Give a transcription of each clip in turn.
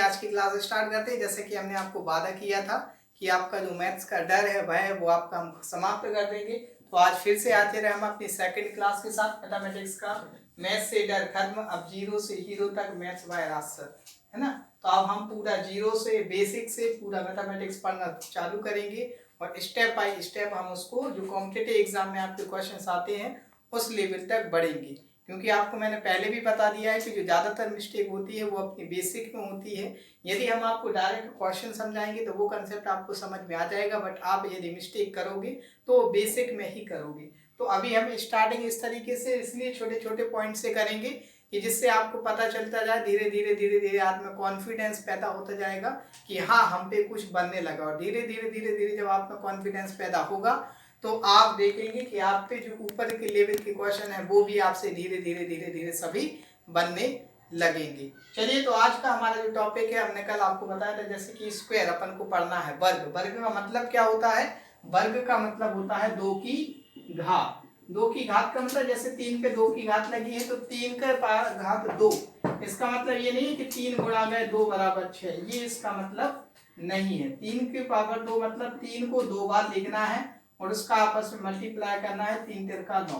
आज की class start करते हैं। जैसे कि हमने आपको वादा किया था कि आपका जो मैथ्स का डर है भय है वो आपका हम समाप्त कर देंगे। तो आज फिर से आते रहे हम अपनी सेकंड क्लास के साथ मैथमेटिक्स का मैथ्स से डर खत्म, अब जीरो से हीरो तक मैथ्स बाय रास्टर, है ना। तो अब हम पूरा जीरो से बेसिक से पूरा मैथमेटिक्स पढ़ना चालू करेंगे और स्टेप बाय स्टेप हम उसको जो कॉम्पिटिटिव एग्जाम में आपके क्वेश्चन आते हैं उस लेवल तक बढ़ेंगे। क्योंकि आपको मैंने पहले भी बता दिया है कि जो ज़्यादातर मिस्टेक होती है वो अपनी बेसिक में होती है। यदि हम आपको डायरेक्ट क्वेश्चन समझाएंगे तो वो कंसेप्ट आपको समझ में आ जाएगा, बट आप यदि मिस्टेक करोगे तो बेसिक में ही करोगे। तो अभी हम स्टार्टिंग इस तरीके से इसलिए छोटे छोटे पॉइंट से करेंगे कि जिससे आपको पता चलता जाए, धीरे धीरे आप में कॉन्फिडेंस पैदा होता जाएगा कि हाँ हम पे कुछ बनने लगा। और धीरे धीरे जब आप में कॉन्फिडेंस पैदा होगा तो आप देखेंगे कि आप पे जो ऊपर के लेवल के क्वेश्चन है वो भी आपसे धीरे धीरे सभी बनने लगेंगे। चलिए, तो आज का हमारा जो टॉपिक है हमने कल आपको बताया था जैसे कि स्क्वायर अपन को पढ़ना है। वर्ग, वर्ग का मतलब क्या होता है? वर्ग का मतलब होता है दो की घात। दो की घात का मतलब जैसे 3 पे 2 की घात लगी है तो 3 का घात 2। इसका मतलब ये नहीं है कि 3 गुणा गए 2 बराबर 6, ये इसका मतलब नहीं है। 3 के पावर 2 मतलब 3 को 2 बार लिखना है और उसका आपस में मल्टीप्लाई करना है, 3 तिरका 9।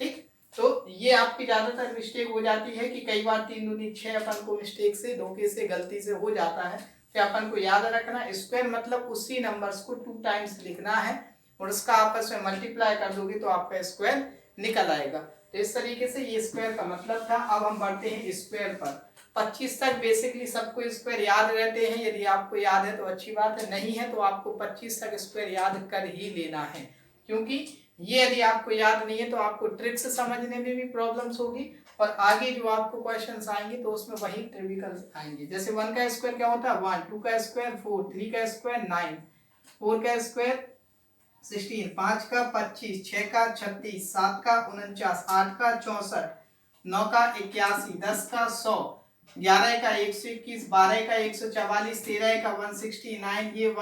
ठीक, तो ये आपकी ज्यादातर मिस्टेक हो जाती है कि कई बार 3 दूनी 6 अपन को मिस्टेक से धोखे से गलती से हो जाता है। तो अपन को याद रखना स्क्वायर मतलब उसी नंबर्स को 2 टाइम्स लिखना है और उसका आपस में मल्टीप्लाई कर दोगे तो आपका स्क्वायर निकल आएगा। तो इस तरीके से ये स्क्वायर का मतलब था। अब हम बढ़ते हैं स्क्वायर पर। 25 तक बेसिकली सबको स्क्वायर याद रहते हैं। यदि आपको याद है तो अच्छी बात है, नहीं है तो आपको 25 तक स्क्वायर याद कर ही लेना है। क्योंकि ये यदि आपको याद नहीं है तो आपको ट्रिक्स समझने में भी प्रॉब्लम्स होगी और आगे जो आपको क्वेश्चंस आएंगे तो उसमें वही ट्रिविकल्स आएंगे। जैसे 1 का स्क्वायर क्या होता है? 1, 2 का स्क्वायर 4, 3 का स्क्वायर 9, 4 का स्क्वायर 16, 5 का 25, 6 का 36, 7 का 49, 8 का 64, 9 का 81, 10 का 100, 11 का 121, 12 का 144, 13 का 169, ये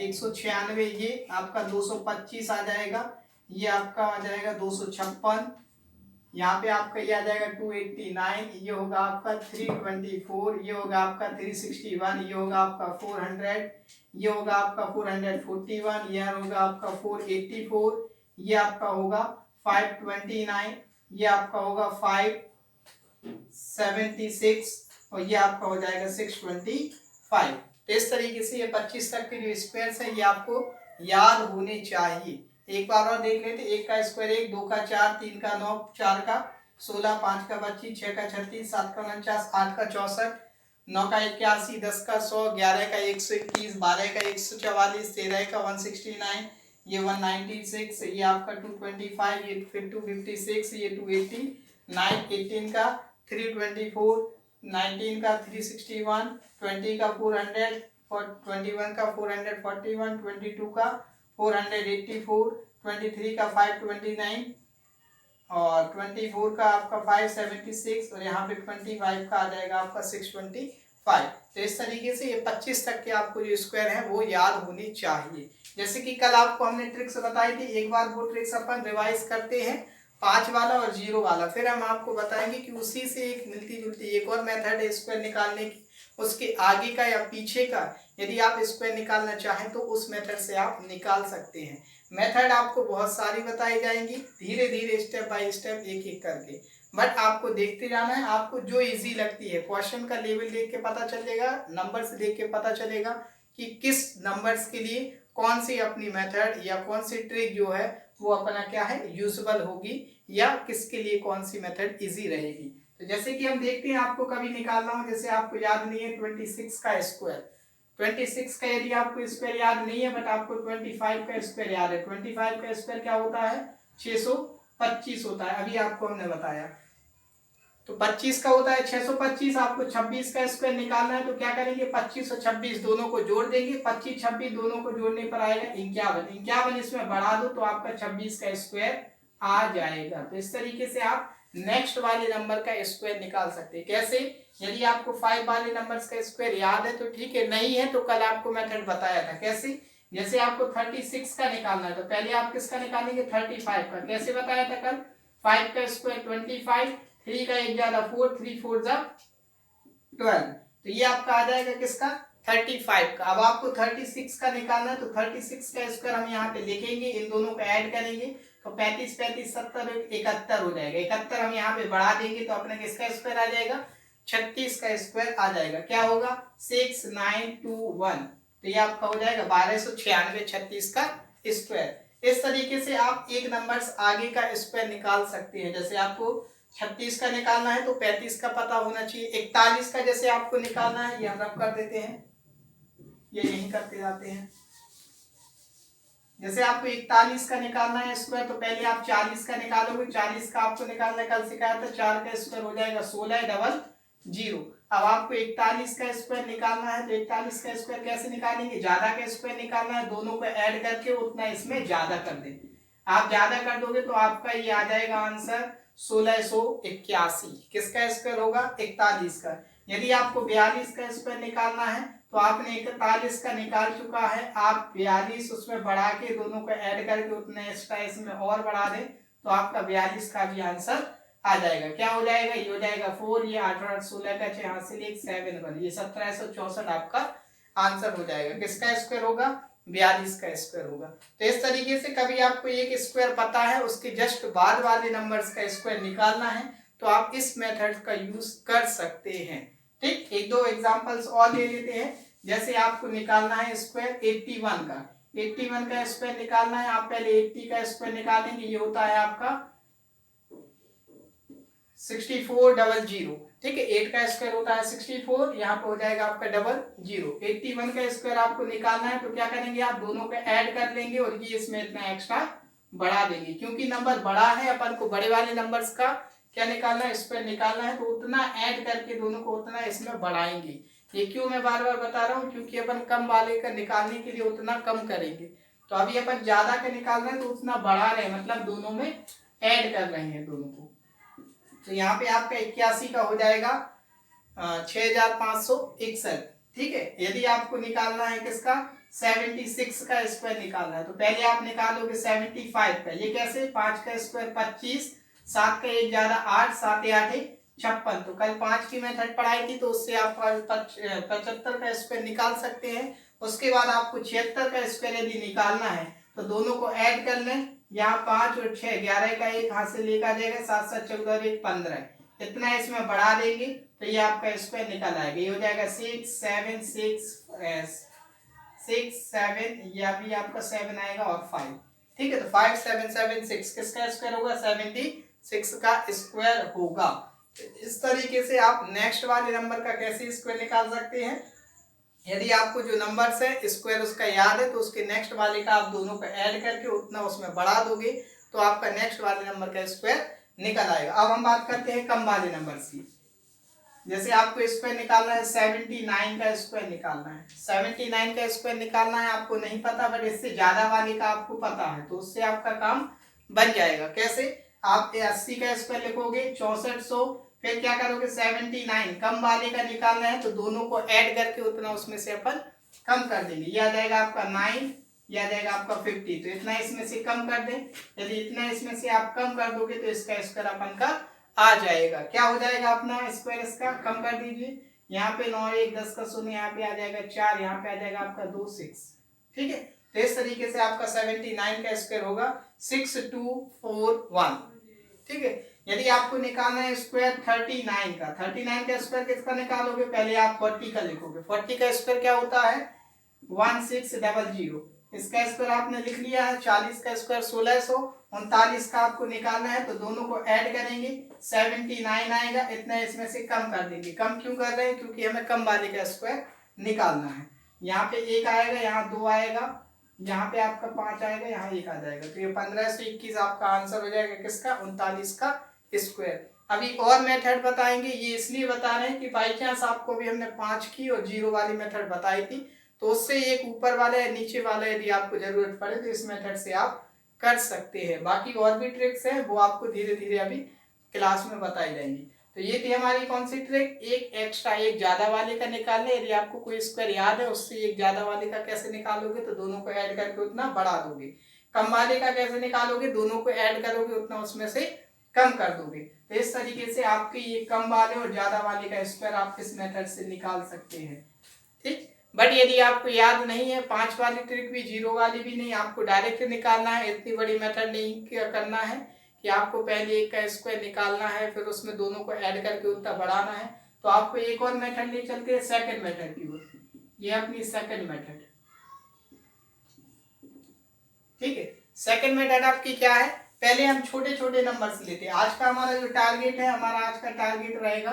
196, ये आपका 225 आ जाएगा, ये आपका आ जाएगा 256, यहाँ पे आपका ये आ जाएगा 289, ये होगा आपका 324, ये होगा आपका 361, ये होगा आपका 400, ये होगा आपका 441, यह होगा आपका 484, ये आपका होगा 529, ये आपका होगा 576 और ये आपका हो जाएगा 625। तो इस तरीके से ये 25 तक के जो स्क्वायर्स है ये आपको याद होने चाहिए। एक बार और देख लेते। 1 का स्क्वायर 1, 2 का 4, 3 का 9, 4 का 16, 5 का 25, 6 का 36, 7 का 49, 8 का 64, 9 का 81, 10 का 100, 11 का 121, 12 का 144, 13 का 169, ये 196, ये आपका 225, ये फिर 256, ये 289, 18 का 324, 19 का 361, 20 का 400, 21 का 441, 22 का 484, 23 का 529 और 24 का आपका 576 और यहाँ पे 25 का आ जाएगा आपका 625। तो इस तरीके से ये 25 तक के आपको जो स्क्वायर है वो याद होनी चाहिए। जैसे कि कल आपको हमने ट्रिक्स बताई थी, एक बार वो ट्रिक्स अपन रिवाइज करते हैं, 5 वाला और 0 वाला। फिर हम आपको बताएंगे कि उसी से एक मिलती जुलती एक और मेथड है स्क्वायर निकालने की, उसके आगे का या पीछे का यदि आप स्क्वायर निकालना चाहें तो उस मेथड से आप निकाल सकते हैं। मेथड आपको बहुत सारी बताई जाएंगी, धीरे धीरे स्टेप बाय स्टेप एक एक करके, बट आपको देखते जाना है। आपको जो इजी लगती है, क्वेश्चन का लेवल देख के पता चलेगा, नंबर्स देख के पता चलेगा कि किस नंबर्स के लिए कौन सी अपनी मेथड या कौन सी ट्रिक जो है वो अपना क्या है यूजफुल होगी या किसके लिए कौन सी मेथड इजी रहेगी। तो जैसे कि हम देखते हैं, आपको कभी निकालना हो, जैसे आपको याद नहीं है 26 का स्क्वायर, 26 का यदि आपको स्क्वायर याद नहीं है बट आपको 25 का स्क्वायर याद है। 25 का स्क्वायर क्या होता है? 625 होता है, अभी आपको हमने बताया। तो 25 का होता है 625, आपको 26 का स्क्वायर निकालना है तो क्या करेंगे? 25 और 26 दोनों को जोड़ देंगे, 25 26 दोनों को जोड़ने पर आएगा 51, 51 इसमें बढ़ा दो तो आपका 26 का स्क्वायर आ जाएगा। तो इस तरीके से आप नेक्स्ट वाले नंबर का स्क्वायर निकाल सकते हैं। कैसे? यदि आपको 5 वाले नंबर्स का स्क्वायर याद है तो ठीक है, नहीं है तो कल आपको मेथड बताया था। कैसे? जैसे आपको 36 का निकालना है तो पहले आप किसका निकालेंगे? 35 का। कैसे बताया था कल? 5 का स्क्वायर 25, 3 का 1 ज्यादा 4, 3 4 जा 12, तो ये आपका आ जाएगा किसका 35 का। अब आपको 36 का निकालना है, तो 36 का स्क्वायर हम यहाँ पे लिखेंगे, इन दोनों को ऐड करेंगे तो 35 35 70 71 हो जाएगा। 71 हम यहाँ पे बढ़ा देंगे तो अपने किसका स्क्वायर आ जाएगा 36 का स्क्वायर आ जाएगा। क्या होगा 6921, तो ये आपका हो जाएगा 1296 36 का स्क्वायर। इस तरीके से आप एक नंबर्स आगे का स्क्वायर निकाल सकते हैं। जैसे आपको 36 का निकालना है तो 35 का पता होना चाहिए। 41 का जैसे आपको निकालना है, ये हम रब कर देते हैं, ये यही करते जाते हैं। जैसे आपको 41 का निकालना है स्क्वायर, तो पहले आप 40 का निकालोगे। 40 का आपको निकालना है, कल सिखाया था, 4 का स्क्वायर हो जाएगा 1600। अब आपको 41 का स्क्वायर निकालना है, तो 41 का स्क्वायर कैसे निकालेंगे, ज्यादा का स्क्वायर निकालना है, दोनों को ऐड करके उतना इसमें ज्यादा कर दें। आप ज्यादा कर दोगे तो आपका ये आ जाएगा आंसर 1681। किसका स्क्वायर होगा 41 का। यदि आपको 42 का स्क्वायर निकालना है, तो आपने 41 का निकाल चुका है, आप 42 उसमें बढ़ा के दोनों को ऐड करके उतने एक्स्ट्रा इसमें और बढ़ा दें तो आपका 42 का भी आंसर आ जाएगा। क्या हो जाएगा, ये हो जाएगा 4, ये 8 8 16 का 6 हासिल 1 7 1, ये 1764 आपका आंसर हो जाएगा। किसका स्क्वायर होगा 42 का स्क्वायर होगा। तो इस तरीके से कभी आपको एक स्क्वायर पता है, उसके जस्ट बाद वाले नंबर्स का स्क्वायर निकालना है, तो आप इस मेथड का यूज कर सकते हैं। ठीक, एक दो एग्जांपल्स और ले लेते हैं। जैसे आपको निकालना है स्क्वायर 81 का, 81 का स्क्वायर निकालना है। आप पहले 80 का स्क्वायर निकालेंगे, ये होता है आपका 6400। ठीक है, 8 का स्क्वायर होता है 64, यहाँ पे हो जाएगा आपका 00। 81 का स्क्वायर आपको निकालना है, तो क्या करेंगे, आप दोनों को ऐड कर लेंगे और ये इसमें इतना एक्स्ट्रा बढ़ा देंगे। क्योंकि नंबर बड़ा है, अपन को बड़े वाले नंबर्स का क्या निकालना है, स्क्वायर निकालना है, तो उतना ऐड करके दोनों को उतना इसमें बढ़ाएंगे। ये क्यों मैं बार बार बता रहा हूँ, क्योंकि अपन कम वाले का निकालने के लिए उतना कम करेंगे। तो अभी अपन ज्यादा का निकाल रहे हैं तो उतना बढ़ा रहे हैं, मतलब दोनों में ऐड कर रहे हैं दोनों को। तो यहाँ पे आपका 81 का हो जाएगा 6561। ठीक है, यदि आपको निकालना है किसका 76 का स्क्वायर निकालना है, तो पहले आप निकालोगे 75 का। ये कैसे, 5 का स्क्वायर 25, 7 का 1 ज्यादा 8, 7 8 56। तो कल 5 की मेथड पढ़ाई थी, तो उससे आप 75 का स्क्वायर निकाल सकते हैं। उसके बाद आपको 76 का स्क्वायर यदि निकालना है, तो दोनों को ऐड कर लें। यहाँ 5 और 6 11 का 1 हाथ से लेकर आ जाएगा, 7 7 14 और 1 15, इतना इसमें बढ़ा देंगे तो ये आपका स्क्वायर निकल आएगा। ये हो जाएगा 6 7 6 7, या भी आपका 7 आएगा और 5। ठीक है, तो 5 7 7 6 किसका स्क्वायर होगा 76 का स्क्वायर होगा। इस तरीके से आप नेक्स्ट वाले नंबर का कैसे स्क्वायर निकाल सकते हैं। यदि आपको जो नंबर्स है स्क्वायर उसका याद है, तो उसके नेक्स्ट वाले का आप दोनों को ऐड करके उतना उसमें बढ़ा दोगे तो आपका नेक्स्ट वाले नंबर का स्क्वायर निकल आएगा। अब हम बात करते हैं कम वाले नंबर्स की। जैसे आपको स्क्वायर निकालना है 79 का स्क्वायर निकालना है। 79 का स्क्वायर निकालना है, आपको नहीं पता, बट इससे ज्यादा वाले का आपको पता है, तो उससे आपका काम बन जाएगा। कैसे, आप 80 का स्क्वायर लिखोगे 6400, फिर क्या करोगे 79 कम वाले का निकालना है, तो दोनों को ऐड करके उतना उसमें से अपन कम कर देंगे। यह आ जाएगा आपका 9, यह आ जाएगा आपका 50, तो इतना इसमें से कम कर दें। यदि इतना इसमें से आप कम कर दोगे तो इसका स्क्वायर अपन का आ जाएगा। क्या हो जाएगा अपना स्क्वायर, इसका कम कर दीजिए। यहाँ पे 9 1 10 का 0, यहाँ पे आ जाएगा 4, यहाँ पे आ जाएगा आपका 2 6। ठीक है, तो इस तरीके से आपका 79 का स्क्वायर होगा 6241। ठीक है, यदि आपको निकालना है स्क्वायर 39 का, 39 का स्क्वायर किसका निकालोगे, पहले आप 40 का लिखोगे। 40 का स्क्वायर क्या होता है 1600। इसका स्क्वायर आपने लिख लिया है। 40 का स्क्वायर 1600, 39 का आपको निकालना है, तो दोनों को ऐड करेंगे 79 आएगा, इतना इसमें से कम कर देंगे। कम क्यों कर रहे हैं, क्योंकि हमें कम वाले का स्क्वायर निकालना है। यहाँ पे 1 आएगा, यहाँ 2 आएगा, यहाँ पे आपका 5 आएगा, यहाँ 1 आ जाएगा, तो ये 1521 आपका आंसर हो जाएगा किसका 39 का स्क्वायर। अभी और मेथड बताएंगे, ये इसलिए बता रहे हैं कि बाई चांस आपको भी हमने 5 की और 0 वाली मेथड बताई थी, तो उससे एक ऊपर वाला या नीचे वाला यदि आपको जरूरत पड़े तो इस मेथड से आप कर सकते हैं। बाकी और भी ट्रिक्स हैं, वो आपको धीरे धीरे अभी क्लास में बताई जाएंगी। तो ये थी हमारी कौन सी ट्रिक, एक एक्स्ट्रा एक ज्यादा वाले का निकालने। यदि आपको कोई स्क्वायर याद है, उससे एक ज्यादा वाले का कैसे निकालोगे, तो दोनों को ऐड करके उतना बढ़ा दोगे। कम वाले का कैसे निकालोगे, दोनों को ऐड करोगे उतना उसमें से कम कर दोगे। तो इस तरीके से आपके ये कम वाले और ज्यादा वाले का स्क्वायर आप इस मेथड से निकाल सकते हैं। ठीक, बट यदि आपको याद नहीं है 5 वाली ट्रिक भी, 0 वाली भी नहीं, आपको डायरेक्ट निकालना है, इतनी बड़ी मेथड नहीं करना है कि आपको पहले एक का स्क्वायर निकालना है फिर उसमें दोनों को ऐड करके उतना बढ़ाना है, तो आपको एक और मेथड ले चलते हैं सेकंड मेथड की ओर। ये अपनी सेकंड मेथड, ठीक है। सेकंड मेथड आपकी क्या है, पहले हम छोटे छोटे नंबर्स लेते हैं। आज का हमारा जो टारगेट है, हमारा आज का टारगेट रहेगा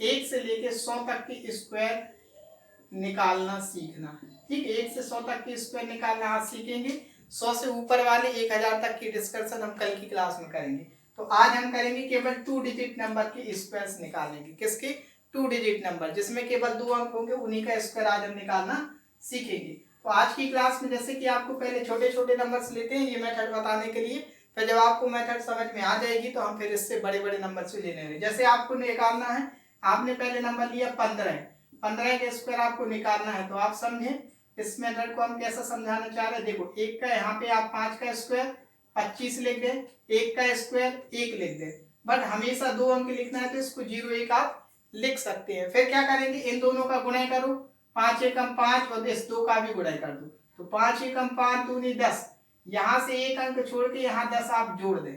1 से लेके 100 तक की स्क्वायर निकालना सीखना। ठीक, 1 से 100 तक की स्क्वायर निकालना आज सीखेंगे। 100 से ऊपर वाले 1000 तक की डिस्कशन हम कल की क्लास में करेंगे। तो आज हम करेंगे केवल 2 डिजिट नंबर के स्क्वायर्स निकालेंगे। किसके? 2 डिजिट नंबर जिसमें केवल 2 अंक होंगे, उन्हीं का स्क्वायर आज हम निकालना सीखेंगे। तो आज की क्लास में जैसे कि आपको पहले छोटे छोटे नंबर्स लेते हैं ये मेथड बताने के लिए, फिर जब आपको मेथड समझ में आ जाएगी तो हम फिर इससे बड़े बड़े नंबर से लेने हैं। जैसे आपको निकालना है, आपने पहले नंबर लिया 15, 15 के स्क्वायर आपको निकालना है। तो आप समझे इस मेथड को हम कैसा समझाना चाह रहे हैं। देखो, एक का यहाँ पे आप 5 का स्क्वायर 25 लिख दे, एक का स्क्वायर 1 लिख दे, बट हमेशा 2 अंक लिखना है तो इसको 0 1 आप लिख सकते हैं। फिर क्या करेंगे, इन दोनों का गुणा करो, 5 एकम 5 और इस 2 का भी गुणा कर दो। तो 5 एकम 5 दूनी 10, यहाँ से एक अंक छोड़ के यहाँ 10 आप जोड़ दे।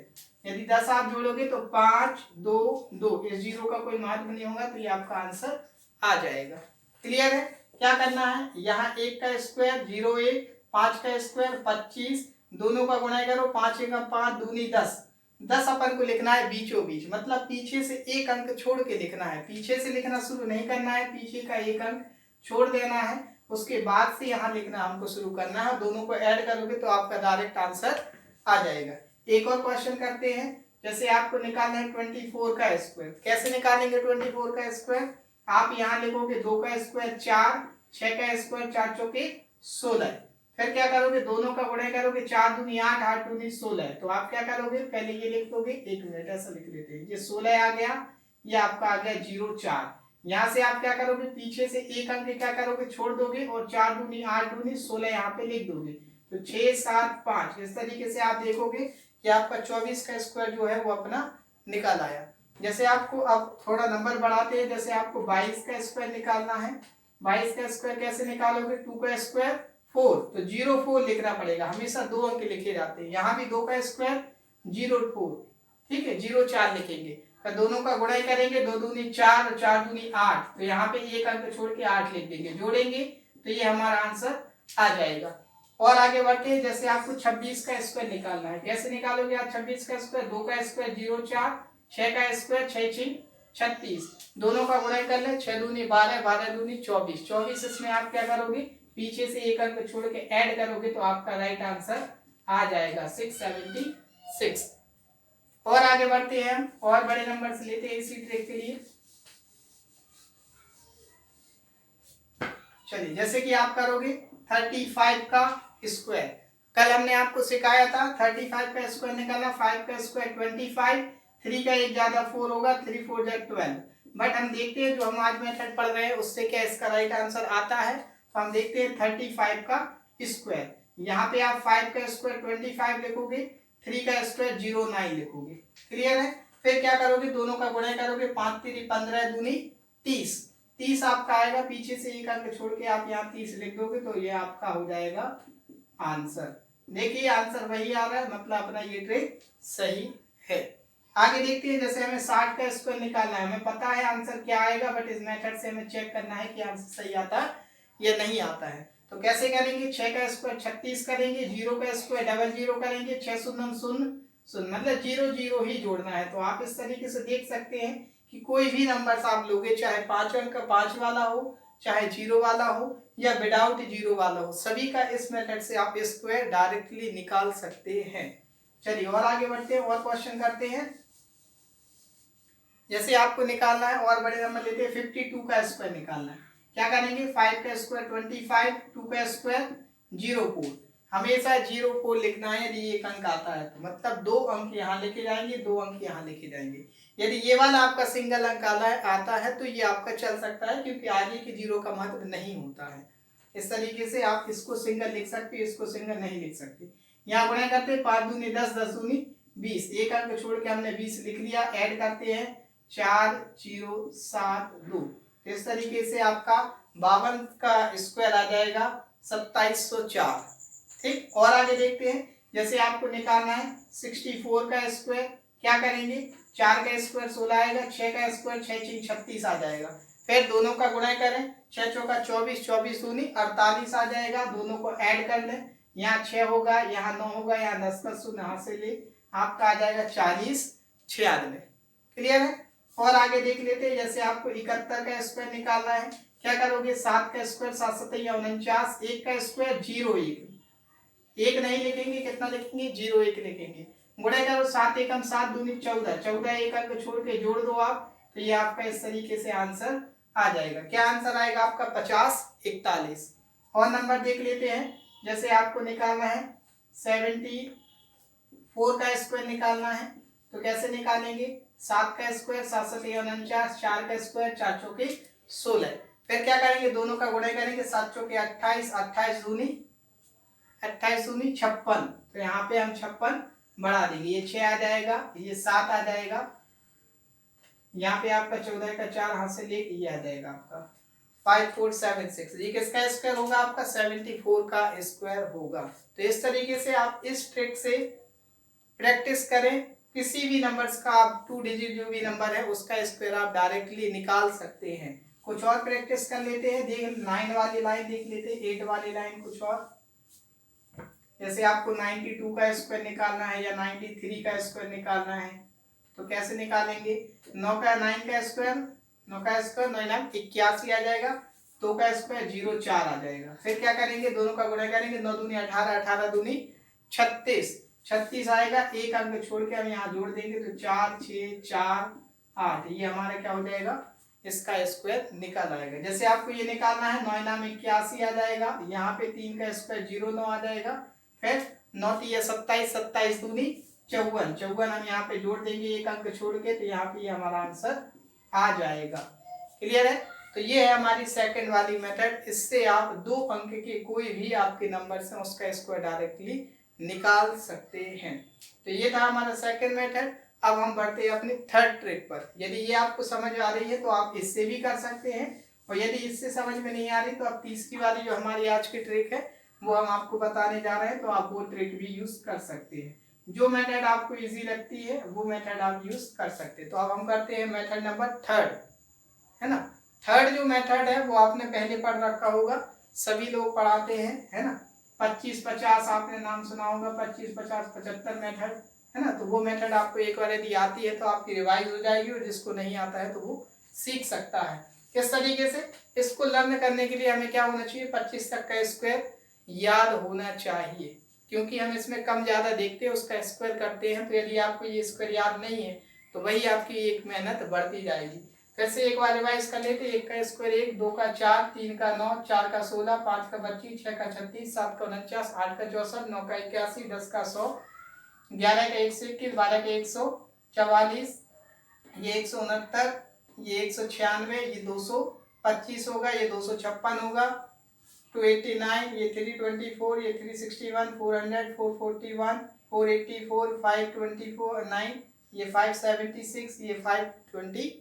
यदि 10 आप जोड़ोगे तो 5 2 2, इस 0 का कोई महत्व नहीं होगा, तो ये आपका आंसर आ जाएगा। क्लियर है? क्या करना है, यहाँ 1 का स्क्वायर 0 1, 5 का स्क्वायर 25, दोनों का गुणा करो, 5 एकम 5 दूनी 10, 10 अपन को लिखना है बीचों बीच, मतलब पीछे से एक अंक छोड़ के लिखना है। पीछे से लिखना शुरू नहीं करना है, पीछे का एक अंक छोड़ देना है, उसके बाद से यहाँ लिखना हमको शुरू करना है। दोनों को ऐड करोगे तो आपका डायरेक्ट आंसर आ जाएगा। एक और क्वेश्चन करते हैं। जैसे आपको निकालना है 24 का स्क्वायर। कैसे निकालेंगे 24 का स्क्वायर? आप यहाँ लिखोगे 2 का स्क्वायर 4, 6 का स्क्वायर 4 चौके 16, फिर क्या करोगे, दोनों का गुणा करोगे, 4 दूनी 8, 8 दूनी 16। तो आप क्या करोगे, पहले ये लिख दोगे, 1 मिनट ऐसा लिख लेते हैं, ये 16 आ गया, ये आपका आ गया 0 4। यहाँ से आप क्या करोगे, पीछे से एक अंक क्या करोगे, छोड़ दोगे और 4 दूनी 8 दूनी 16 यहाँ पे लिख दोगे। तो 6 7 5, इस तरीके से आप देखोगे कि आपका 24 का स्क्वायर जो है वो अपना निकल आया। जैसे आपको अब थोड़ा नंबर बढ़ाते हैं, जैसे आपको 22 का स्क्वायर निकालना है। 22 का स्क्वायर कैसे निकालोगे, 2 का स्क्वायर 4, तो 0 4 लिखना पड़ेगा, हमेशा 2 अंक लिखे जाते हैं। यहाँ भी 2 का स्क्वायर 0 4, ठीक है, 0 4 लिखेंगे, तो दोनों का गुणा करेंगे, 2 दूनी 4 और 4 दूनी 8, तो यहाँ पे एक अंक छोड़ के 8 लिख देंगे, जोड़ेंगे तो ये हमारा आंसर आ जाएगा। और आगे बढ़ते हैं। जैसे आपको 26 का स्क्वायर निकालना है। कैसे निकालोगे आप 26 का स्क्वायर, 2 का स्क्वायर 0 4, 6 का स्क्वायर 6 6 36, दोनों का गुणा कर ले, 6 दूनी 12, 12 दूनी 24, 24 इसमें आप क्या करोगे, पीछे से एक अंक छोड़ के ऐड करोगे तो आपका राइट आंसर आ जाएगा 676। और आगे बढ़ते हैं हम, और बड़े नंबर से लेते हैं इसी ट्रिक के लिए। चलिए, जैसे कि आप करोगे 35 का स्क्वायर। कल हमने आपको सिखाया था 35 का स्क्वायर निकालना, 5 का स्क्वायर 25, 3 का एक ज्यादा 4 होगा, 3 4 12। बट हम देखते हैं जो हम आज मेथड पढ़ रहे हैं उससे क्या इसका राइट आंसर आता है। तो हम देखते हैं 35 का स्क्वायर। यहाँ पे आप 5 का स्क्वायर 25 लिखोगे, 3 का स्क्वायर 09 लिखोगे। क्लियर है? फिर क्या करोगे, दोनों का गुणा करोगे, 5 3 15 दूनी 30, 30 आपका आएगा, पीछे से एक अंक छोड़ के आप यहाँ 30 लिख दोगे तो ये आपका हो जाएगा आंसर। देखिए आंसर वही आ रहा है, मतलब अपना ये ट्रिक सही है। आगे देखते हैं। जैसे हमें 60 का स्क्वायर निकालना है, हमें पता है आंसर क्या आएगा, बट इस मेथड से हमें चेक करना है कि आंसर सही आता है या नहीं आता है। तो कैसे करेंगे, 6 का स्क्वायर 36 करेंगे, 0 का स्क्वायर 0 करेंगे, 6 शून्य शून्य शून्य, मतलब 0 0 ही जोड़ना है। तो आप इस तरीके से देख सकते हैं कि कोई भी नंबर आप लोगे, चाहे 5 अंक का 5 वाला हो, चाहे 0 वाला हो या विदाउट 0 वाला हो, सभी का इस मेथड से आप स्क्वायर डायरेक्टली निकाल सकते हैं। चलिए और आगे बढ़ते हैं, और क्वेश्चन करते हैं। जैसे आपको निकालना है और बड़े नंबर लेते हैं, 52 का स्क्वायर निकालना है। क्या करेंगे, 5 का स्क्वायर 25, 2 का स्क्वायर 0 4, हमेशा 0 4 लिखना है। यदि एक अंक आता है तो मतलब 2 अंक यहाँ लिखे जाएंगे, 2 अंक यहाँ लिखे जाएंगे। यदि ये वाला आपका सिंगल अंक आता है तो ये आपका चल सकता है, क्योंकि आगे के 0 का महत्व नहीं होता है। इस तरीके से आप इसको सिंगल लिख सकते, इसको सिंगल नहीं लिख सकते। यहाँ गुणा करते 5 दूनी 10, 10 दूनी 20, एक अंक छोड़ के हमने 20 लिख लिया। ऐड करते हैं 4072। इस तरीके से आपका 52 का स्क्वायर आ जाएगा 2704। ठीक, और आगे देखते हैं। जैसे आपको निकालना है 64 का स्क्वायर, क्या करेंगे, 4 का स्क्वायर 16 आएगा, 6 का स्क्वायर 6 3 36 आ जाएगा। फिर दोनों का गुणा करें, 6 चौका 24, 24 दूनी 48 आ जाएगा। दोनों को ऐड कर लें, यहाँ 6 होगा, यहाँ 9 होगा, यहाँ 10 का शून्य यहाँ से ले, आपका आ जाएगा 40 96। क्लियर है। और आगे देख लेते हैं। जैसे आपको 71 का स्क्वायर निकालना है, क्या करोगे, 7 का स्क्वायर 7 7 49, 1 का स्क्वायर 01, एक नहीं लिखेंगे, कितना लिखेंगे, 01 लिखेंगे। गुणा करो, 7 एकम 7 दूनी 14, 14 एक अंक छोड़ के जोड़ दो आप, तो ये आपका इस तरीके से आंसर आ जाएगा। क्या आंसर आएगा आपका, 50 41। और नंबर देख लेते हैं। जैसे आपको निकालना है 74 का स्क्वायर निकालना है, तो कैसे निकालेंगे, 7 का स्क्वायर 7 7 49, 4 का स्क्वायर 4 चौके 16। फिर क्या करेंगे, दोनों का गुणा करेंगे, 7 चौके 28, 28 दूनी 28 दूनी 56, तो यहाँ पे हम 56 बढ़ा देंगे, ये 6 आ जाएगा, ये 7 आ जाएगा, यहाँ पे आपका 14 का 4 हाथ से लेके ये आ जाएगा आपका 5476। ये किसका स्क्वायर होगा, आपका 74 का स्क्वायर होगा। तो इस तरीके से आप इस ट्रिक से प्रैक्टिस करें। किसी भी नंबर्स का आप 2 डिजिट जो भी नंबर है उसका स्क्वायर आप डायरेक्टली निकाल सकते हैं। कुछ और प्रैक्टिस कर लेते हैं। देख 9 वाली लाइन देख लेते हैं, 8 वाली लाइन कुछ और। जैसे आपको 92 का स्क्वायर निकालना है या 93 का स्क्वायर निकालना है, तो कैसे निकालेंगे, 9 का 9 का स्क्वायर 9 का स्क्वायर 9 9 81 आ जाएगा, 2 का स्क्वायर 04 आ जाएगा। फिर क्या करेंगे, दोनों का गुणा करेंगे, 9 दूनी 18, 18 दूनी 36, 36 आएगा, एक अंक छोड़ के हम यहाँ जोड़ देंगे, तो 4 6 4 8, ये हमारा क्या हो जाएगा, इसका स्क्वायर निकल आएगा। जैसे आपको ये निकालना है, 9 नाम 81 आ जाएगा, यहाँ पे 3 का स्क्वायर 09 आ जाएगा, फिर 9 3 27, 27 दूनी 54, 54 हम यहाँ पे जोड़ देंगे एक अंक छोड़ के, तो यहाँ पे हमारा आंसर आ जाएगा। क्लियर है। तो ये है हमारी सेकंड वाली मेथड। इससे आप 2 अंक के कोई भी आपके नंबर से उसका स्क्वायर डायरेक्टली निकाल सकते हैं। तो ये था हमारा सेकंड मेथड। अब हम बढ़ते हैं अपनी थर्ड ट्रिक पर। यदि ये आपको समझ आ रही है तो आप इससे भी कर सकते हैं, और यदि इससे समझ में नहीं आ रही तो आप तीसरी वाली जो हमारी आज की ट्रिक है वो हम आपको बताने जा रहे हैं, तो आप वो ट्रिक भी यूज कर सकते हैं। जो मेथड आपको इजी लगती है वो मेथड आप यूज कर सकते हैं। तो अब हम करते हैं मेथड नंबर थर्ड, है ना। थर्ड जो मेथड है वो आपने पहले पढ़ रखा होगा, सभी लोग पढ़ाते हैं, है ना। 25 50 आपने नाम सुना होगा, 25 50 75 मेथड, है ना। तो वो मेथड आपको एक बार यदि आती है तो आपकी रिवाइज हो जाएगी, और जिसको नहीं आता है तो वो सीख सकता है। किस तरीके से, इसको लर्न करने के लिए हमें क्या होना चाहिए, 25 तक का स्क्वायर याद होना चाहिए, क्योंकि हम इसमें कम ज्यादा देखते हैं, उसका स्क्वायर करते हैं। तो यदि आपको ये स्क्वायर याद नहीं है तो वही आपकी एक मेहनत बढ़ती जाएगी। फिर से एक बार रिवाइज कर लेते हैं। 1 का स्क्वायर 1, 2 का 4, 3 का 9, 4 का 16, 5 का 25, 6 का 36, 7 का 49, 8 का 64, 9 का 81, 10 का 100, 11 का 121, 12 का 144, ये 169, ये 196, ये 225 होगा, ये 256 होगा, 289, ये 324, ये 361, 400, 441, 484, 524, 9, ये 576, ये 520,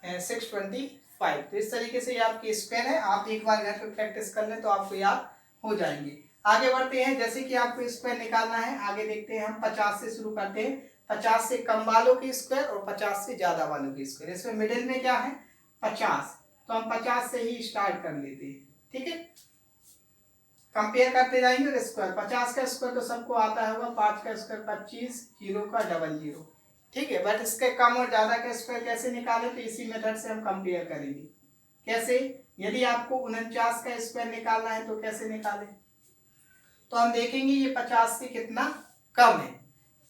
625। तो इस तरीके से ये आपकी स्क्वायर है। आप एक बार घर पे प्रैक्टिस कर लें तो आपको याद हो जाएंगे। आगे बढ़ते हैं। जैसे कि आपको स्क्वायर निकालना है, आगे देखते हैं हम 50 से शुरू करते हैं। 50 से कम वालों की स्क्वायर और 50 से ज्यादा वालों की स्क्वायर। इसमें मिडिल में क्या है, 50, तो हम 50 से ही स्टार्ट कर लेते हैं। ठीक है, कंपेयर करते जाएंगे। और स्क्वायर 50 का स्क्वायर तो सबको आता होगा, 5 का स्क्वायर 25, 0 का 00। ठीक है, बट इसके कम और ज्यादा का स्क्वायर कैसे निकालें, तो इसी मेथड से हम कंपेयर करेंगे। कैसे, यदि आपको 49 का स्क्वायर निकालना है तो कैसे निकालें, तो हम देखेंगे ये 50 से कितना कम है।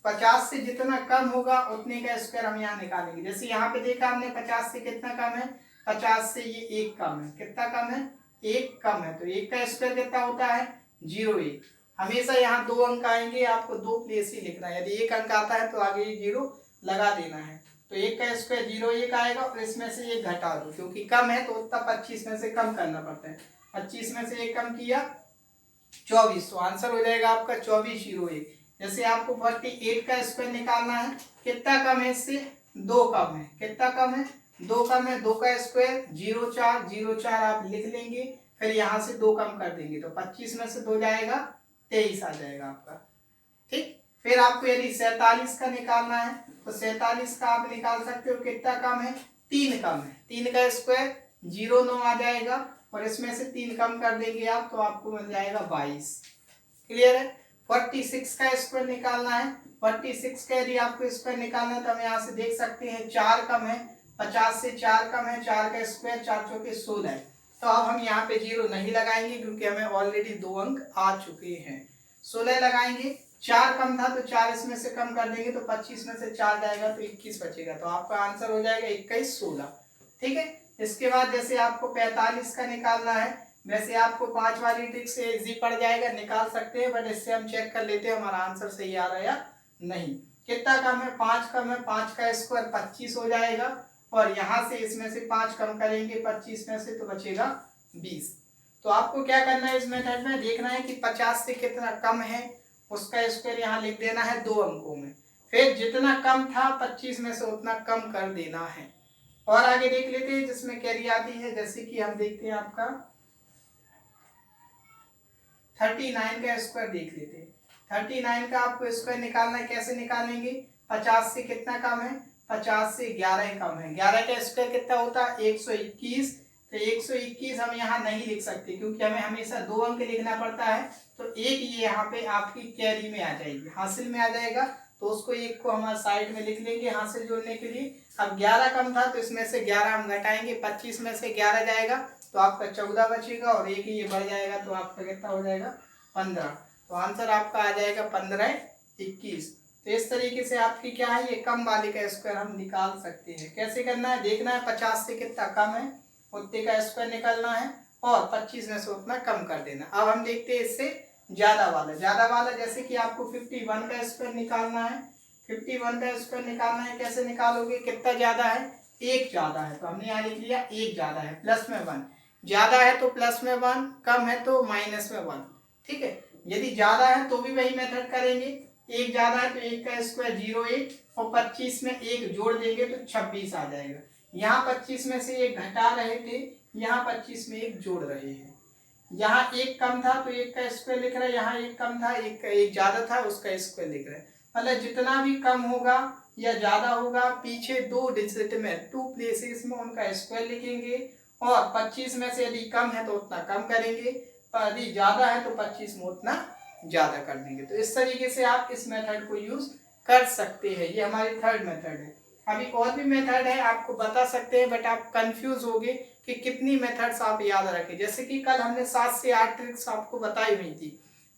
50 से जितना कम होगा उतने का स्क्वायर हम यहाँ निकालेंगे। जैसे यहाँ पे देखा हमने 50 से कितना कम है, 50 से ये 1 कम है। कितना कम है, 1 कम है। तो 1 का स्क्वायर कितना होता है, 01। हमेशा यहाँ 2 अंक आएंगे, आपको 2 प्लेस ही लिखना है। यदि 1 अंक आता है तो आगे 0 लगा देना है। तो 1 का स्क्वायर 01 आएगा, और इसमें से 1 घटा दो, क्योंकि कम है तो उतना 25 में से कम करना पड़ता है। 25 में से 1 कम किया 24, तो आंसर हो जाएगा आपका 2401। जैसे आपको 48 का स्क्वायर निकालना है, कितना कम है इससे, 2 कम है, कितना कम है, 2 कम है, 2 का स्क्वायर 0,4 आप लिख लेंगे, फिर यहाँ से 2 कम कर देंगे तो 25 में से 2 जाएगा 23 आ जाएगा आपका। ठीक, फिर आपको यदि 47 का निकालना है तो 47 का आप निकाल सकते हो, कितना कम है, 3 कम है, 3 का स्क्वायर 0,9 आ जाएगा और इसमें से 3 कम कर देंगे आप तो आपको मिल जाएगा 22। क्लियर है। 46 का स्क्वायर निकालना है, 46 का यदि आपको स्क्वायर निकालना है तो हम यहाँ से देख सकते हैं 4 कम है, 50 से 4 कम है, 4 का स्क्वायर 4 चौके 16 है। तो अब हम यहाँ पे 0 नहीं लगाएंगे क्योंकि हमें ऑलरेडी 2 अंक आ चुके हैं। 16 लगाएंगे, 4 कम था तो 4 इसमें से कम कर देंगे तो 25 में से 4 जाएगा तो 21 बचेगा, तो आपका आंसर हो जाएगा 21, 16। ठीक है। इसके बाद जैसे आपको 45 का निकालना है, वैसे आपको 5 वाली ट्रिक से इजी पड़ जाएगा, निकाल सकते हैं, बट इससे हम चेक कर लेते हैं हमारा आंसर सही आ रहा है या नहीं। कितना कम है, 5 कम है, 5 का स्क्वायर 25 हो जाएगा और यहाँ से इसमें से 5 कम करेंगे 25 में से तो बचेगा 20। तो आपको क्या करना है, इस मेथड में देखना है कि 50 से कितना कम है, उसका स्क्वायर यहाँ लिख देना है 2 अंकों में, फिर जितना कम था 25 में से उतना कम कर देना है। और आगे देख लेते हैं जिसमें कैरी आती है, जैसे कि हम देखते हैं आपका 39 का स्क्वायर देख लेते हैं। 39 का आपको स्क्वायर निकालना है, कैसे निकालेंगे, 50 से कितना कम है, 50 से 11 कम है, 11 का स्क्वायर कितना होता है 121, तो 121 हम यहाँ नहीं लिख सकते क्योंकि हमें हमेशा 2 अंक लिखना पड़ता है, तो एक ये यहाँ पे आपकी कैरी में आ जाएगी, हासिल में आ जाएगा, तो उसको एक को हम साइड में लिख लेंगे हासिल जोड़ने के लिए। अब 11 कम था तो इसमें से 11 हम घटाएंगे, 25 में से 11 जाएगा तो आपका 14 बचेगा और एक ये बढ़ जाएगा तो आपका कितना हो जाएगा 15, तो आंसर आपका आ जाएगा 15, 21। तो इस तरीके से आपकी क्या है, ये कम वाले का स्क्वायर हम निकाल सकते हैं। कैसे करना है, देखना है 50 से कितना कम है उतने का स्क्वायर निकालना है और 25 में से उतना कम कर देना। अब हम देखते हैं इससे ज्यादा वाला, जैसे कि आपको 51 का स्क्वायर निकालना है, 51 का स्क्वायर निकालना है, कैसे निकालोगे, कितना ज्यादा है, 1 ज्यादा है, तो हमने यहाँ लिख लिया 1 ज्यादा है, प्लस में 1, ज्यादा है तो प्लस में 1, कम है तो माइनस में 1। ठीक है, यदि ज्यादा है तो भी वही मेथड करेंगे, 1 ज्यादा है तो 1 का स्क्वायर 0,1 और 25 में 1 जोड़ देंगे तो 26 आ जाएगा। यहाँ 25 में से 1 घटा रहे थे, यहाँ 25 में 1 जोड़ रहे हैं, यहाँ 1 कम था तो 1 का स्क्वायर लिख रहा है, यहाँ 1 कम था, 1 ज्यादा था उसका स्क्वायर लिख रहा है। मतलब जितना भी कम होगा या ज्यादा होगा पीछे 2 डिजिट में 2 प्लेसेस में उनका स्क्वायर लिखेंगे और 25 में से यदि कम है तो उतना कम करेंगे, यदि ज्यादा है तो 25 में उतना ज्यादा कर देंगे। तो इस तरीके से आप इस मेथड को यूज कर सकते हैं। ये हमारी थर्ड मेथड है। अभी और भी मेथड है आपको बता सकते हैं, बट आप कंफ्यूज होगे कि कितनी मेथड्स आप याद रखें। जैसे कि कल हमने 7 से 8 ट्रिक्स आपको बताई हुई थी,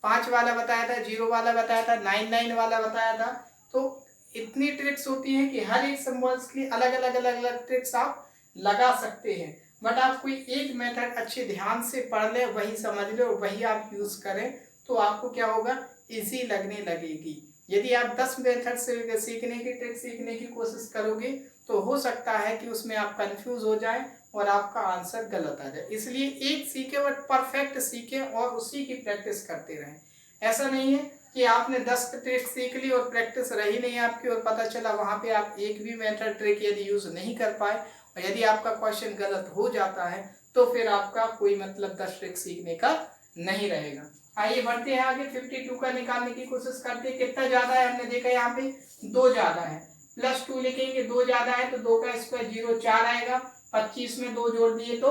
5 वाला बताया था, 0 वाला बताया था, 9 वाला बताया था। तो इतनी ट्रिक्स होती हैं कि हर एक सिंबल्स की अलग अलग ट्रिक्स आप लगा सकते हैं, बट आप कोई एक मेथड अच्छे ध्यान से पढ़ ले, वही समझ ले और वही आप यूज करें तो आपको क्या होगा, इजी लगने लगेगी। यदि आप 10 मेथड से सीखने की ट्रिक सीखने की कोशिश करोगे तो हो सकता है कि उसमें आप कंफ्यूज हो जाए और आपका आंसर गलत आ जाए। इसलिए एक सीखे बट परफेक्ट सीखे और उसी की प्रैक्टिस करते रहें। ऐसा नहीं है कि आपने 10 ट्रिक सीख ली और प्रैक्टिस रही नहीं आपकी और पता चला वहां पे आप एक भी मेथड ट्रिक यदि यूज नहीं कर पाए और यदि आपका क्वेश्चन गलत हो जाता है तो फिर आपका कोई मतलब 10 ट्रिक सीखने का नहीं रहेगा। आइए बढ़ते हैं आगे, 52 का निकालने की कोशिश करते हैं। कितना ज्यादा है, हमने देखा यहाँ पे 2 ज्यादा है, प्लस 2 लिखेंगे, 2 ज्यादा है तो 2 का स्क्वायर 0,4 आएगा, 25 में 2 जोड़ दिए तो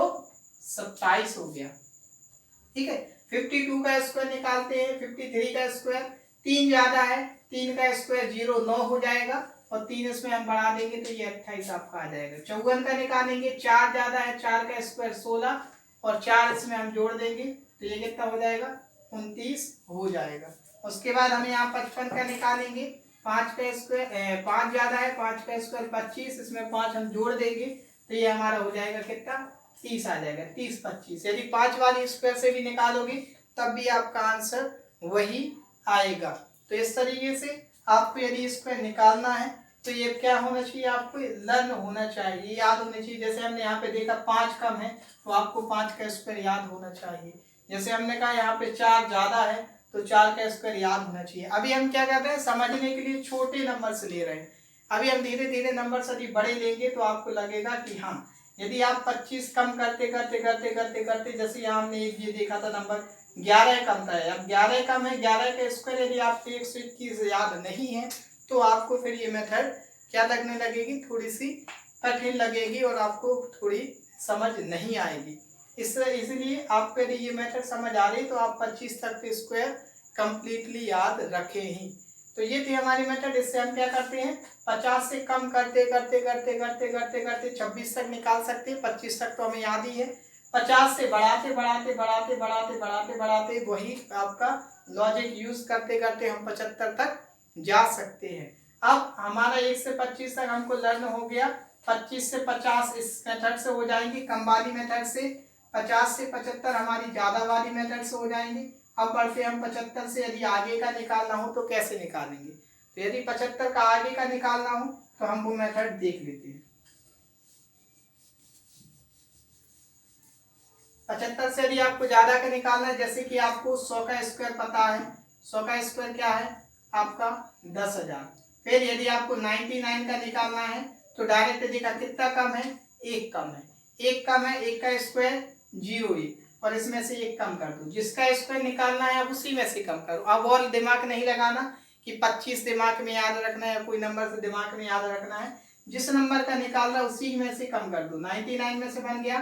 27 हो गया। ठीक है, 52 का स्क्वायर निकालते हैं। 53 का स्क्वायर 3 ज्यादा है, 3 का स्क्वायर 0,9 हो जाएगा और 3 इसमें हम बढ़ा देंगे तो ये 28 आपका आ जाएगा। 54 का निकालेंगे, 4 ज्यादा है, 4 का स्क्वायर 16 और 4 इसमें हम जोड़ देंगे तो ये कितना हो जाएगा, 29 हो जाएगा। उसके बाद हम यहाँ 55 का निकालेंगे, 5 का स्क्वायर 5 ज्यादा है, 5 का स्क्वायर 25, इसमें 5 हम जोड़ देंगे तो ये हमारा हो जाएगा कितना, 30 आ जाएगा। 30, 25 यदि 5 वाली स्क्वायर से भी निकालोगे तब भी आपका आंसर वही आएगा। तो इस तरीके से आपको यदि स्क्वायर निकालना है तो ये क्या होना चाहिए, आपको लर्न होना चाहिए, याद होना चाहिए। जैसे हमने यहाँ पे देखा 5 कम है तो आपको 5 का स्क्वायर याद होना चाहिए। जैसे हमने कहा यहाँ पे 4 ज्यादा है तो 4 का स्क्वायर याद होना चाहिए। अभी हम क्या कर रहे हैं, समझने के लिए छोटे नंबर से ले रहे हैं। अभी हम धीरे धीरे नंबर यदि बड़े लेंगे तो आपको लगेगा कि हाँ, यदि आप 25 कम करते करते करते करते करते, जैसे यहाँ हमने एक ये देखा था नंबर 11 कम था, अब 11 कम है, 11 का स्क्वायर यदि आपको 121 याद नहीं है तो आपको फिर ये मेथड क्या लगने लगेगी, थोड़ी सी कठिन लगेगी और आपको थोड़ी समझ नहीं आएगी। इसलिए आपको यदि ये मेथड समझ आ रही तो आप 25 तक के स्क्वायर कंप्लीटली याद रखें ही। तो ये थी हमारी मेथड। इससे हम क्या करते हैं, 50 से कम करते करते करते करते करते करते 26 तक निकाल सकते हैं। 25 तक तो हमें याद ही है। 50 से बढ़ाते बढ़ाते बढ़ाते बढ़ाते बढ़ाते बढ़ाते वही आपका लॉजिक यूज करते करते हम 75 तक जा सकते हैं। अब हमारा 1 से 25 तक हमको लर्न हो गया। 25 से 50 इस मेथड से हो जाएंगी, कम वाली मेथड से। 50 से 75 हमारी ज्यादा वाली मेथड से हो जाएंगी। अब बढ़ते हम 75 से यदि आगे का निकालना हो तो कैसे निकालेंगे। तो यदि 75 का आगे का निकालना हो तो हम वो मेथड देख लेते हैं। 75 से यदि आपको ज्यादा का निकालना है, जैसे कि आपको 100 का स्क्वायर पता है, 100 का स्क्वायर क्या है आपका 10,000। फिर यदि आपको 99 का निकालना है तो डायरेक्ट देखा कितना कम है, 1 कम है, 1 कम है, 1 का स्क्वायर 0 1 और इसमें से 1 कम कर दो। जिसका स्क्वायर निकालना है अब उसी में से कम करो। अब और दिमाग नहीं लगाना कि 25 दिमाग में याद रखना है, कोई नंबर से दिमाग में याद रखना है। जिस नंबर का निकाल रहा है उसी में से कम कर दो। 99 में से बन गया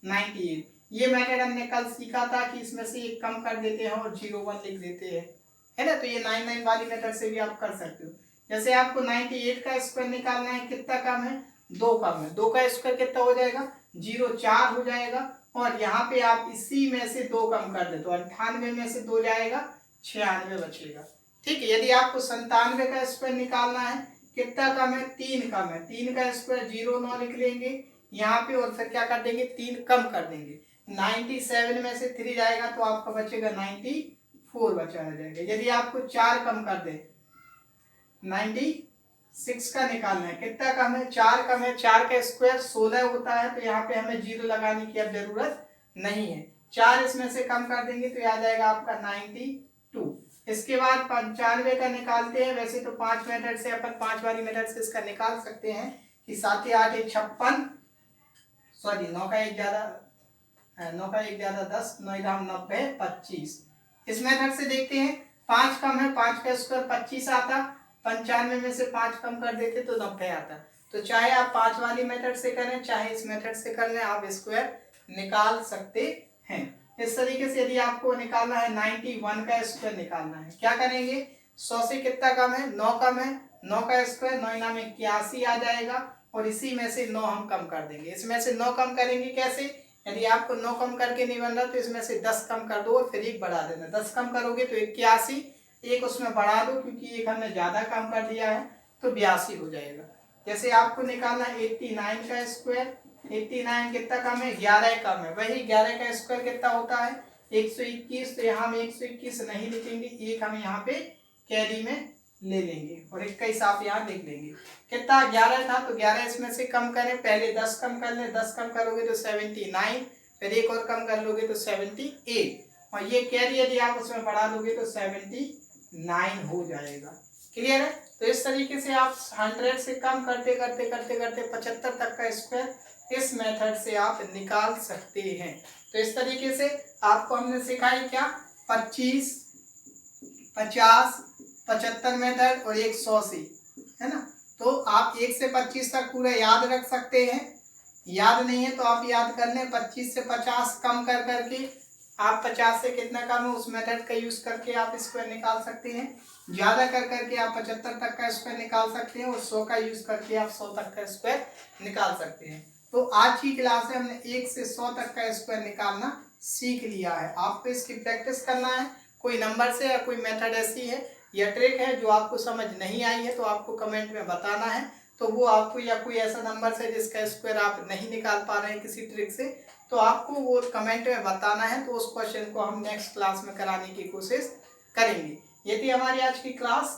98। ये मेथड हमने कल सीखा था कि इसमें से 1 कम कर देते हैं और 01 लिख देते हैं, है ना। तो ये 99 वाली मेथड से भी आप कर सकते हो। जैसे आपको 98 का स्क्वायर निकालना है, कितना कम है, 2 कम है, 2 का स्क्वायर कितना हो जाएगा 04 हो जाएगा। और यहाँ पे आप इसी में से 2 कम कर दे तो 98 में से 2 जाएगा 96 बचेगा। ठीक है। यदि आपको 97 का स्क्वायर निकालना है, कितना कम है, 3 कम है, 3 का स्क्वायर 09 लिख लेंगे यहाँ पे और फिर क्या कर देंगे 3 कम कर देंगे। 97 में से 3 जाएगा तो आपका बचेगा 94 बचा रह जाएगा। यदि आपको 4 कम कर दे, 96 का निकालना है, कितना कम है, 4 कम है, 4 का स्क्वायर 16 होता है तो यहाँ पे हमें 0 लगाने की अब जरूरत नहीं है। 4 इसमें से कम कर देंगे तो आ जाएगा आपका 92। इसके बाद 95 का निकालते हैं। वैसे तो 5 मेथड से अपन 5 वाली मेथड से इसका निकाल सकते हैं कि 7 8 56, सॉरी 9 का 1 ज्यादा, 9 का 1 ज्यादा 10, 9 90 25। इस मेथड से देखते हैं, 5 कम है, 5 का स्क्वायर 25 आता, 95 में से 5 कम कर देते तो 90 आता। तो चाहे आप 5 वाली मेथड से करें चाहे इस मेथड से कर लें, आप स्क्वायर निकाल सकते हैं। इस तरीके से यदि आपको निकालना है 91 का स्क्वायर निकालना है, क्या करेंगे, 100 से कितना कम है, 9 कम है, 9 का स्क्वायर 9 में 81 आ जाएगा और इसी में से 9 हम कम कर देंगे। इसमें से 9 कम करेंगे कैसे, यदि आपको 9 कम करके नहीं बन रहा तो इसमें से 10 कम कर दो और फिर 1 बढ़ा देना। 10 कम करोगे तो 81, 1 उसमें बढ़ा दो क्योंकि 1 हमने ज्यादा कम कर दिया है तो 82 हो जाएगा। जैसे आपको निकालना 89 का स्क्वायर, 89 कितना कम है, 11 कम है, वही 11 का स्क्वायर कितना होता है 121। तो यहाँ हम 121 नहीं लिखेंगे, 1 हम यहाँ पे कैरी में ले लेंगे और 1 का हिसाब यहाँ लिख लेंगे। कितना 11 था तो 11 इसमें से कम करें, पहले 10 कम कर लें, 10 कम करोगे तो 79, फिर 1 और कम कर लोगे तो 78 और ये कैरी यदि आप उसमें बढ़ा दोगे तो 79 हो जाएगा। क्लियर है। तो इस तरीके से आप 100 से कम करते करते करते करते 75 तक का स्क्वायर इस मेथड से आप निकाल सकते हैं। तो इस तरीके से आपको हमने सिखाई क्या, 25, 50, 75 मेथड और 100 से, है ना। तो आप 1 से 25 तक पूरा याद रख सकते हैं। याद नहीं है तो आप याद कर लें, 25 से 50 कम कर करके आप 50 से कितना कम है उस मेथड का यूज करके आप स्क्वायर निकाल सकते हैं। ज्यादा कर करके आप 75 तक का स्क्वायर निकाल सकते हैं और 100 का यूज करके आप 100 तक का स्क्वायर निकाल सकते हैं। तो आज की क्लास में हमने 1 से 100 तक का स्क्वायर निकालना सीख लिया है। आपको इसकी प्रैक्टिस करना है। कोई नंबर से या कोई मेथड ऐसी है या ट्रिक है जो आपको समझ नहीं आई है तो आपको कमेंट में बताना है। तो वो आपको, या कोई ऐसा नंबर से जिसका स्क्वायर आप नहीं निकाल पा रहे हैं किसी ट्रिक से, तो आपको वो कमेंट में बताना है। तो उस क्वेश्चन को हम नेक्स्ट क्लास में कराने की कोशिश करेंगे। ये थी हमारी आज की क्लास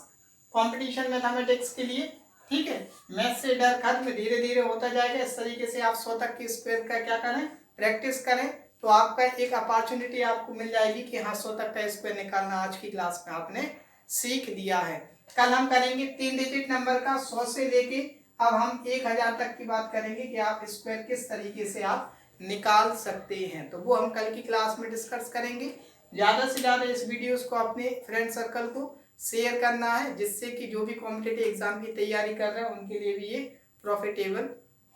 कंपटीशन मैथमेटिक्स के लिए। ठीक है, मैथ से डर खत्म, धीरे धीरे होता जाएगा। इस तरीके से आप 100 तक की स्क्वायर का क्या करें, प्रैक्टिस करें। तो आपका एक अपॉर्चुनिटी आपको मिल जाएगी कि हाँ 100 तक का स्क्वायर निकालना आज की क्लास में आपने सीख लिया है। कल हम करेंगे 3 डिजिट नंबर का 100 से लेके अब हम 1000 तक की बात करेंगे कि आप स्क्वायर किस तरीके से आप निकाल सकते हैं, तो वो हम कल की क्लास में डिस्कस करेंगे। ज़्यादा से ज़्यादा इस वीडियोस को अपने फ्रेंड सर्कल को शेयर करना है, जिससे कि जो भी कॉम्पिटिटिव एग्जाम की तैयारी कर रहे हैं उनके लिए भी ये प्रॉफिटेबल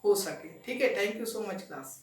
हो सके। ठीक है, thank you so much class.